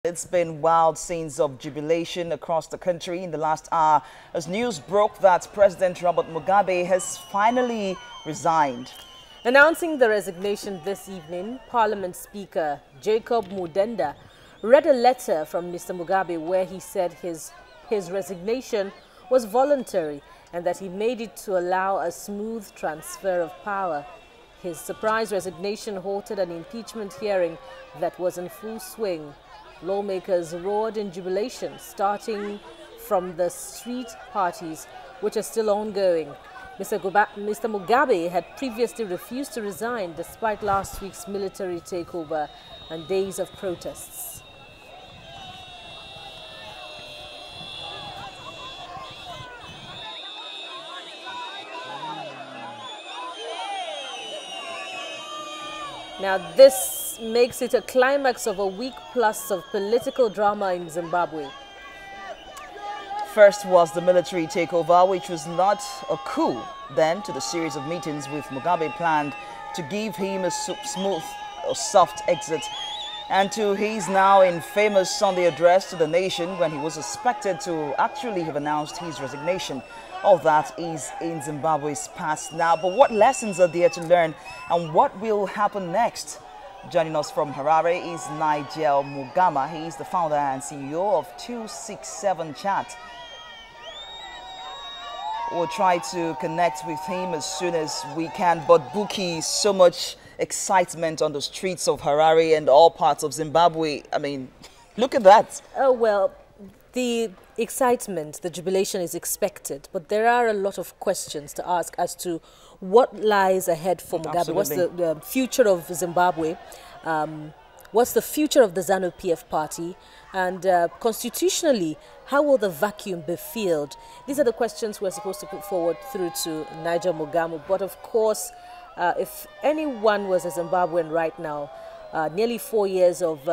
It's been wild scenes of jubilation across the country in the last hour as news broke that President Robert Mugabe has finally resigned. Announcing the resignation this evening, Parliament Speaker Jacob Mudenda read a letter from Mr. Mugabe where he said his resignation was voluntary and that he made it to allow a smooth transfer of power. His surprise resignation halted an impeachment hearing that was in full swing. Lawmakers roared in jubilation, starting from the street parties, which are still ongoing. Mr. Mugabe had previously refused to resign despite last week's military takeover and days of protests. Now, this makes it a climax of a week plus of political drama in Zimbabwe. First was the military takeover, which was not a coup. Then to the series of meetings with Mugabe planned to give him a smooth or soft exit. And to his now infamous Sunday address to the nation when he was expected to actually have announced his resignation. All that is in Zimbabwe's past now. But what lessons are there to learn and what will happen next? Joining us from Harare is Nigel Mugama. He is the founder and CEO of 267 Chat. We'll try to connect with him as soon as we can. But Buki, so much excitement on the streets of Harare and all parts of Zimbabwe. I mean, look at that. Oh, well, the excitement, the jubilation is expected, but there are a lot of questions to ask as to what lies ahead for Mugabe. Absolutely. What's the future of Zimbabwe? What's the future of the ZANU-PF party? And constitutionally, how will the vacuum be filled? These are the questions we're supposed to put forward through to Nigel Mugama. But of course, if anyone was a Zimbabwean right now, nearly 4 years of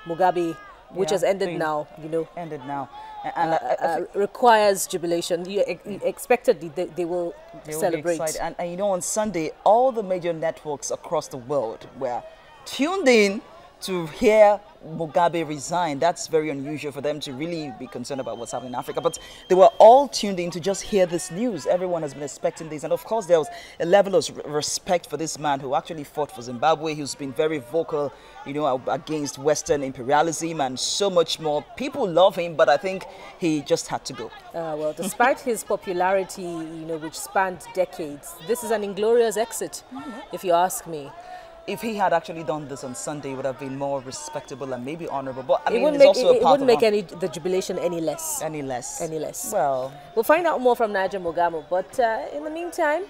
Mugabe, which has ended now, you know. Ended now. And requires jubilation. Expectedly, they will celebrate. And you know, on Sunday, all the major networks across the world were tuned in to hear Mugabe resign. That's very unusual for them to really be concerned about what's happening in Africa. But they were all tuned in to just hear this news. Everyone has been expecting this. And of course, there was a level of respect for this man who actually fought for Zimbabwe, who's been very vocal, you know, against Western imperialism and so much more. People love him, but I think he just had to go. Well, despite his popularity, you know, which spanned decades, this is an inglorious exit, if you ask me. If he had actually done this on Sunday, it would have been more respectable and maybe honorable. But I mean, it wouldn't make the jubilation any less. Any less. Any less. Well, we'll find out more from Nigel Mugama. But in the meantime,